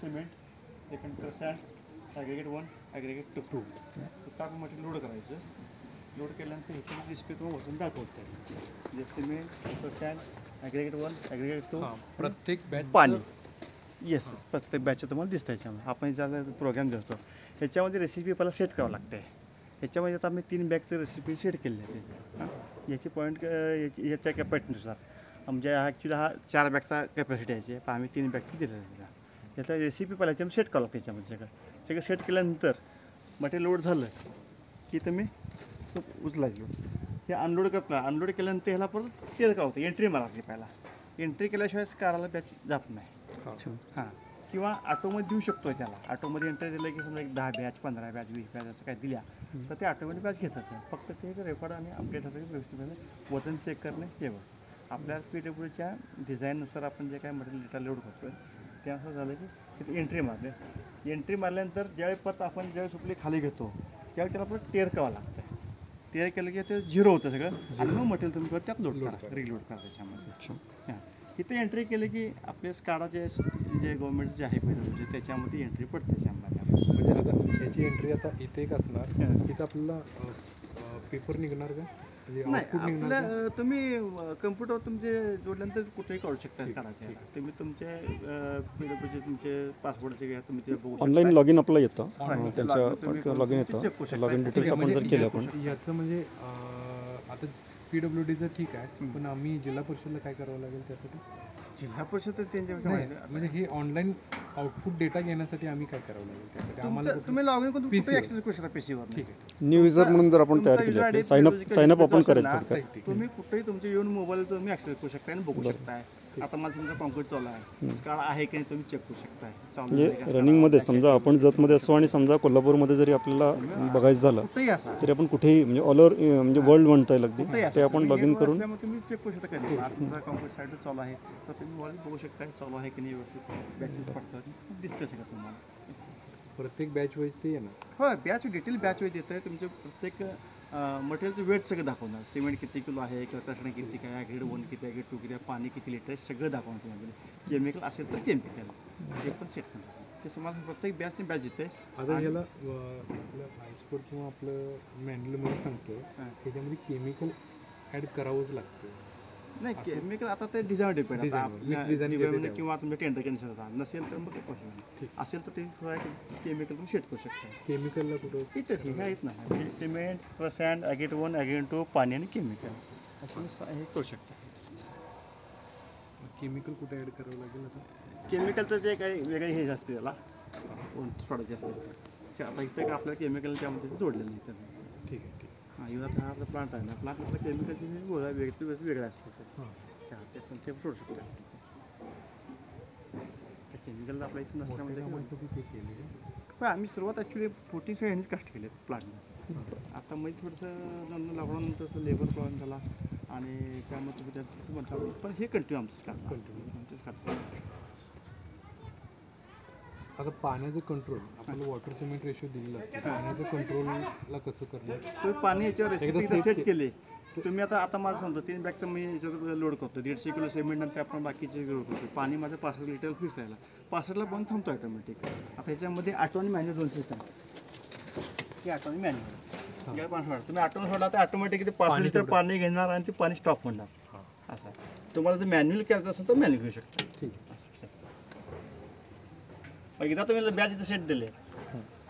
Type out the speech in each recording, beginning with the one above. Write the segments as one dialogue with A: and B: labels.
A: Cement, second sand, aggregate 1, aggregate 2 टाकून material load करायचं. Load केल्यानंतर ह्याच्यामध्ये डिस्प्ले तुम्हाला वजन दाखवतं. म्हणजे सिमेंट, सँड, ॲग्रिगेट 1, ॲग्रिगेट 2,
B: प्रत्येक बॅच
A: पाणी. येस, प्रत्येक बॅचचं तुम्हाला दिसतं ह्याच्यामध्ये. आपण ज्याला प्रोग्राम घेतो ह्याच्यामध्ये रेसिपी पहिला सेट करावं लागते. ह्याच्यामध्ये आता आम्ही 3 बॅगचं रेसिपी सेट केली आहे. याची पॉईंट याच्या कॅपॅसिटीनुसार म्हणजे ॲक्च्युली हा 4 बॅगचा कॅपॅसिटी आहे, पण आम्ही 3 बॅगची दिलेली आहे. याचा रेसिपी पहिला याच्यामध्ये सेट करावं लागतं. त्याच्यामध्ये सगळं सेट केल्यानंतर मटेरियल लोड झालं की तुम्ही उचलायचं. हे अनलोड करता. अनलोड केल्यानंतर ह्याला परत तेल का होतं, एंट्री मारायची. पहिला एंट्री केल्याशिवाय काराला बॅच जात नाही. हां, किंवा ऑटोमध्ये देऊ शकतो त्याला. ऑटोमध्ये एंट्री दिलं की समजा एक 10 बॅच, 15 बॅच, 20 बॅच असं काय दिल्या तर ते ऑटोमध्ये बॅच घेतात. फक्त ते रेकॉर्ड आणि अपडेट असं व्यवस्थित वजन चेक करणे तेव्हा आपल्या PWDच्या डिझाईननुसार आपण जे काय मटेरियल डेटा लोड करतो त्यानुसार झालं की तिथे एंट्री मारले. एंट्री मारल्यानंतर ज्यावेळी परत आपण ज्यावेळेस आपली खाली घेतो त्यावेळी त्याला परत टेअर करावं लागतं. टेअर केलं की ते 0 होतं सगळं आणि मग मटेरियल तुम्ही त्यात लोड करा, रिलोड करा त्याच्यामध्ये. हां, तिथे एंट्री केली की आपले स्काडा जे गव्हर्नमेंट जे आहे PWD त्याच्यामध्ये एंट्री पडते त्याच्यामध्ये.
B: म्हणजे आता याची एंट्री आता इथे एक असणार, इथं आपल्याला पेपर निघणार का?
A: नाही, आपल्या तुम्ही कम्प्युटर तुमचे जोडल्यानंतर कुठेही काढू शकता काढायचे. तुम्ही तुमचे PWDचे तुमचे पासवर्डचे घ्या, तुम्ही ते बघू शकता.
C: ऑनलाईन लॉगिन आपलं येतं त्यांच्या लॉगिन येतं. लॉगिन डिटेल्स आपण जर केलं आपण
B: याचं म्हणजे आता PWDचं ठीक आहे, पण आम्ही जिल्हा परिषदला काय करावं लागेल त्यासाठी?
A: जिल्हा परिषद त्यांच्या
B: म्हणजे हे ऑनलाईन आउटपुट डेटा घेण्यासाठी आम्ही काय करावं लागेल त्यासाठी? आम्हाला
A: तुम्ही लॉग इन करून कुठे ॲक्सेस करू शकता पीसीवर.
B: ठीक आहे.
C: न्यू युजर म्हणून जर आपण तयार केली साइन अप आपण करायचं.
A: तुम्ही कुठेही तुमचे येऊन मोबाईल तुम्ही ॲक्सेस करू शकता आणि बघू शकताय. आता माझं समजा कॉन्क्रीट चालू आहे, स्काड आहे की नाही तुम्ही चेक करू शकताय.
C: म्हणजे रनिंगमध्ये समजा आपण जतमध्ये असो आणि समजा कोल्हापूरमध्ये जरी आपल्याला बघायचं झालं तरी आपण कुठेही म्हणजे ऑल ओव्हर म्हणजे वर्ल्ड म्हणता येईल अगदी ते आपण लॉग इन करून
A: तुम्ही चेक करू शकता. कधी तुमचा कॉन्क्रीट साईड चालू आहे तर तुम्ही वर्ल्ड बघू शकताय चालू आहे की नाही, व्यवस्थित बॅचेस पडतात दिसतं सगळं तुम्हाला.
B: प्रत्येक बॅच वाईज ते येणार.
A: होय, बॅच डिटेल बॅच वाईज येतं. तुमचे प्रत्येक मटेरियलचं वेट सगळं दाखवणार. सिमेंट किती किलो आहे किंवा टसणं किती काय, ॲग्रिगेट 1 किती, ॲग्रिगेट 2 किती, पाणी किती लिटर आहे सगळं दाखवणार त्यामध्ये. केमिकल असेल तर केमिकल हे पण सेट करणार. ते तुम्हाला प्रत्येक बॅचने बॅच येते.
B: आता ह्याला आपलं आयस्पोर्ट किंवा आपलं मॅन्युअलमध्ये सांगतो त्याच्यामध्ये केमिकल ॲड करावंच लागतं.
A: नाही, केमिकल आता ते डिझाईन डिपेंड किंवा तुमच्या टेंडर कॅन्सल होता. नसेल तर मग ते असेल तर ते केमिकल तुम्ही सेट करू शकता.
B: केमिकलला कुठं
A: इथेच हे आहेत ना, सिमेंट, सँड, ॲग्रिगेट 1, ॲग्रिगेट 2, पाणी आणि केमिकल असं हे करू शकता.
B: केमिकल कुठे ॲड करावं लागेल? आता
A: केमिकलचं जे काही वेगळे हे असते त्याला सोडायचे असते. आता इथं का आपल्याला केमिकल त्यामध्ये जोडलेलं नाही त्याला.
B: ठीक आहे, ठीक आहे.
A: हां, इव्हन आता हा आपला प्लांट आहे ना, प्लांटमधलं केमिकलचे जे गोळा वेगळे असतात ते पण ते सोडू शकतो. त्या केमिकलला आपल्या इथं नसल्यामध्ये पण आम्ही सुरुवात ॲक्च्युली 40 ह्यांनीच कास्ट केले प्लांटमध्ये. आता मग थोडंसं लॉकडाऊननंतर असं लेबर प्रॉब्लेम झाला आणि त्यामध्ये त्यात म्हणतात पण हे कंटिन्यू आमचंच काम कंटिन्यू.
B: आता पाण्याचं कंट्रोल आपल्याला वॉटर सिमेंट रेशो दिलेला असतो. पाण्याचं कंट्रोलला कसं करणार?
A: तुम्ही पाणी याच्यावर रेसिपी सेट केले तुम्ही. आता माझं समजा 3 बॅगचं मी याच्यावर लोड करतो 150 किलो सिमेंट नंतर आपण बाकीचे लोड करतो. पाणी माझं 65 लिटर फिक्स आहे. 65ला बंद थांबतो ऑटोमॅटिक. आता ह्याच्यामध्ये ऑटो आणि मॅन्युअल 2 सिस्टम की ऑटो आणि मॅन्युअल पाणी सोडा. तुम्ही ऑटोनं सोडला तर ऑटोमॅटिक ते 5 लिटर पाणी घेणार आणि ते पाणी स्टॉप होणार. असं तुम्हाला जर मॅन्युअल करायचं असेल तर मॅन्युअल घेऊ शकता. ठीक आहे. एकदा तुम्ही बॅच इथे सेट दिले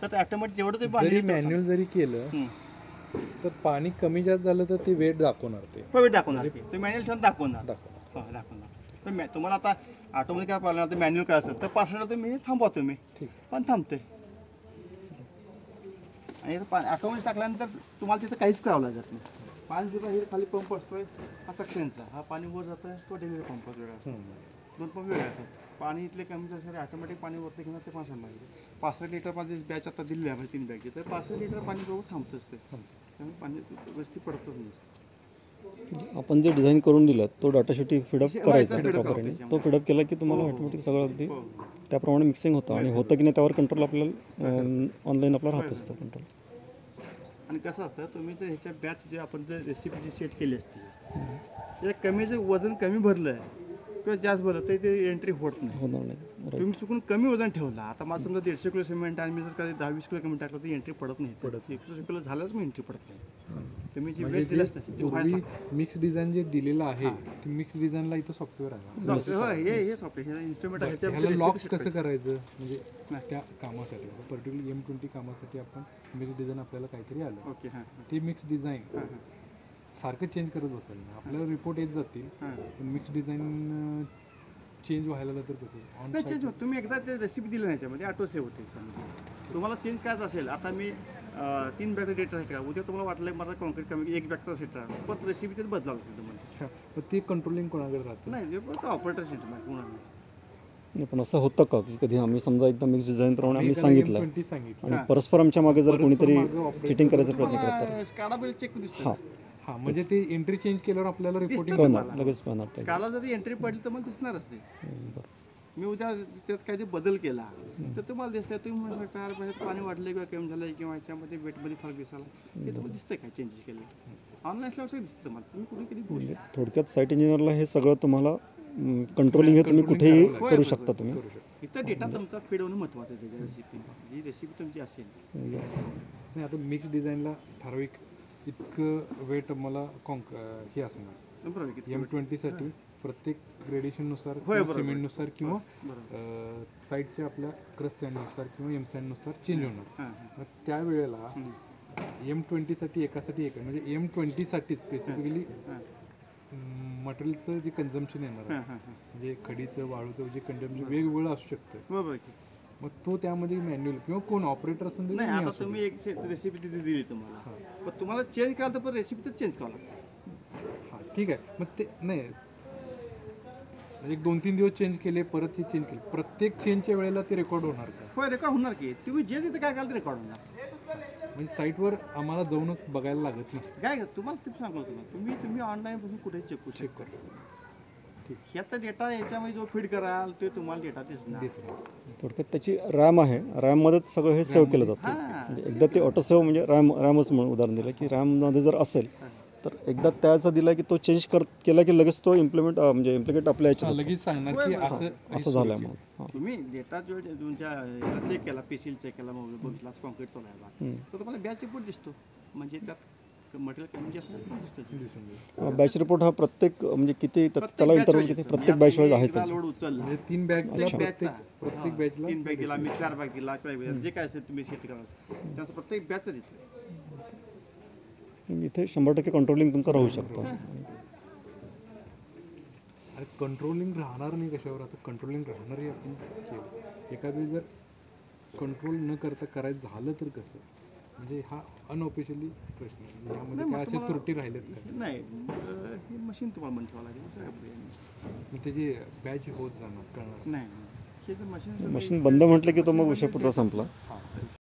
A: तर ऑटोमॅटिक जेवढं ते पाणी
B: मॅन्युअल जरी केलं तर पाणी कमी जास्त झालं तर ते वेट दाखवणार. ते
A: वेट दाखवणार. तुम्ही मॅन्युअल ठेवून दाखवणार. दाखवणार. तुम्हाला आता ऑटोमध्ये काय पाहिलं तर मॅन्युअल काय असेल तर 65ला तुम्ही थांबवा. तुम्ही पण थांबते आणि ऑटोमध्ये टाकल्यानंतर तुम्हाला तिथं काहीच करावं लागत नाही. पाणी जेव्हा हे खाली पंप असतोय हा सक्शनचा, हा पाणी वर जातोय तो डेलिव्हरी पंप वेगळा असतो. 2 पंप वेगळे असतात. पाणी इथले कमी जास्त ऑटोमॅटिक पाणी वरती घेणार ते 65 लागेल. 65 लिटर पाणी बॅच आता दिली आहे 3 बॅगची तर 65 लिटर पाणी बरोबर थांबतंच ते. त्यामुळे पाणी व्यवस्थित पडतच नसतं.
C: आपण जे डिझाईन करून दिलं तो डाटा शेवटी फिडअप करायचा प्रॉपरली. तो फिडअप केला की तुम्हाला ऑटोमॅटिक सगळं अगदी त्याप्रमाणे मिक्सिंग होतं आणि होतं की नाही त्यावर कंट्रोल आपल्याला ऑनलाईन आपला राहत असतं कंट्रोल.
A: आणि कसं असतं तुम्ही जर ह्याच्या बॅच जे आपण जर रेसिपी जी सेट केली असते त्या कमी जर वजन कमी भरलं आहे किंवा जास्त भरलं तर ते एंट्री होत नाही.
C: होणार नाही. राईट.
A: तुम्ही चुकून कमी वजन ठेवला, आता मला समजा 150 किलो सिमेंट आणि मी जर कधी 10-20 किलो कमी टाकलं तर एंट्री पडत नाही. 100 किलो झालंच मग एंट्री पडत नाही. तुम्ही जी वेट दिलं असतं ते व्हायला
B: मिक्स डिझाईन जे दिलेलं आहे ते मिक्स डिझाईनला इथं सॉफ्टवेअर आहे.
A: सॉफ्टवेअर हे सॉफ्टवेअर इन्स्ट्रुमेंट आहे
B: ह्याला लॉक कसं करायचं म्हणजे त्या कामासाठी पर्टिक्युलर M20 कामासाठी आपण मिक्स डिझाईन आपल्याला काहीतरी आलं
A: ओके. हां
B: ते मिक्स डिझाईन सारखं चेंज करत बसायला नाही. आपल्याला रिपोर्ट येत जातील पण मिक्स डिझाईन चेंज व्हायला तर कसं
A: नाही चेंज होत. तुम्ही एकदा ते रेसिपी दिली नाही त्यामध्ये ऑटो सेव्ह होते. तुम्हाला चेंज करायचं असेल, आता मी 3 बॅगचा डेटा सेट करा, उद्या तुम्हाला वाटलं की मला कॉन्क्रीट कमी 1 बॅगचा सेट करा, पण रेसिपी ते बदलावं लागते तुम्हाला.
B: पण ते कंट्रोलिंग कोणाकडे राहतं
A: नाही ते ऑपरेटर सेट नाही कोणाला.
C: नाही, पण असं होतं का की कधी आम्ही समजा एकदा मिक्स डिझाईन प्रमाणे आम्ही सांगितलं
B: M20 सांगितलं
C: आणि परस्पर आमच्या मागे जर कोणीतरी चिटिंग करायचा प्रयत्न करतात
A: स्काडा बिल चेक दिसतं.
C: हां
B: हां म्हणजे ते एंट्री चेंज केल्यावर आपल्याला रिपोर्टिंग
C: कळणार, लगेच कळणार ते.
A: स्काला जरी एंट्री पडली तर मला दिसणारच ते.
C: बरं.
A: मी उद्या त्यात काही बदल केला तर तुम्हाला दिसतंय. तुम्ही म्हणू शकता अरे पाहिजे पाणी वाढलं किंवा कमी झालं किंवा याच्यामध्ये वेटमध्ये फरक दिसायला हे तुम्हाला दिसतंय काय चेंजेस केले. ऑनलाईन असल्यावर सगळं दिसतं तुम्हाला. तुम्ही कुठे कधी बोलू
C: म्हणजे थोडक्यात साईट इंजिनियरला हे सगळं तुम्हाला कंट्रोलिंग हे तुम्ही कुठेही करू शकता तुम्ही.
A: इथं डेटा तुमचा फीड होणं महत्त्वाचं आहे. त्याच्या रेसिपी जी रेसिपी तुमची असेल
B: नाही. आता मिक्स डिझाईनला ठराविक इतकं वेट मला हे असणार
A: बरोबर की
B: M20 साठी प्रत्येक ग्रेडेशननुसार
A: होय,
B: सिमेंटनुसार किंवा साईडच्या आपल्या क्रस सँडनुसार किंवा M सँडनुसार चेंज होणार.
A: हां
B: मग त्यावेळेला M20 साठी एकासाठी एक आहे. म्हणजे M20 साठी स्पेसिफिकली मटेरियलचं जे कन्झम्पशन येणार आहे
A: हां
B: म्हणजे खडीचं वाळूचं जे कन्झम्पशन वेगवेगळं असू शकतं.
A: बरोबर की.
B: मग तो त्यामध्ये मॅन्युअल किंवा कोण ऑपरेटर असून दे
A: नाही
B: मी
A: आता
B: असू दे.
A: तुम्ही एक रेसिपी तिथे दिली तुम्हाला, पण तुम्हाला चेंज करायला तर पण रेसिपी तर चेंज करावं लागतं.
B: हां ठीक आहे. मग ते नाही एक 2-3 दिवस चेंज केले परत ते चेंज केले प्रत्येक चेंजच्या वेळेला ते रेकॉर्ड होणार का?
A: होय रेकॉर्ड होणार की. तुम्ही जे तिथे काय कराल ते रेकॉर्ड होणार.
B: म्हणजे साईटवर आम्हाला जाऊनच बघायला लागत नाही.
A: काय तुम्हाला टिप्स सांगतो तुम्ही ऑनलाईन पासून कुठेही चेक करू शकता.
B: ठीक
A: ह्याचा डेटा याच्यामध्ये जो फीड कराल ते तुम्हाला डेटा दिसणार.
B: दिसणार.
C: थोडक्यात त्याची रॅम आहे, रॅममध्येच सगळं हे सेव्ह केलं जातं. म्हणजे एकदा ते ऑटो सेव्ह म्हणजे रॅमच म्हणून उदाहरण दिलं की रॅममध्ये जर असेल तर एकदा त्याचा दिला की तो चेंज केला की लगेच तो इम्प्लिकेट आपल्या याच्यात
B: लगेच सांगणार की
C: असं झालं म्हणून. हां
A: तुम्ही डेटा जो तुमच्या याला चेक केला, पीसील चेक केला, बघितला कॉन्क्रीट चालवायला तर तुम्हाला बॅच रिपोर्ट दिसतो. म्हणजे त्यात मटेरियल कमी जास्त दिसतं.
B: दिसून येईल.
C: बॅच रिपोर्ट हा प्रत्येक म्हणजे किती त्याला इंटरव्ह्यू किती प्रत्येक बॅच वाईज आहे सर.
A: लोड उचलला
B: म्हणजे 3 बॅगच्या
A: बॅचचा
B: प्रत्येक बॅचला
A: 3 बॅग दिला, मी 4 बॅग दिला किंवा जे काय असेल तुम्ही सेट करा त्याचं प्रत्येक बॅचचं दिसतं.
C: इथे 100% कंट्रोलिंग तुमचं राहू शकतं.
B: आणि कंट्रोलिंग राहणार नाही कशावर. आता कंट्रोलिंग राहणारही आपण केलं एखादी जर कंट्रोल न करता करायचं झालं तर कसं. म्हणजे हा अनऑफिशियली प्रश्न आहे. यामध्ये काय अशा त्रुटी राहिल्यात का?
A: नाही हे मशीन तुम्हाला बंद ठेवावं लागेल.
B: मग त्याची बॅच होत जाणार कळणार
A: नाही हे जर मशीन
C: मशीन बंद म्हटलं की तो मग विषय पुढचा संपला.
B: हां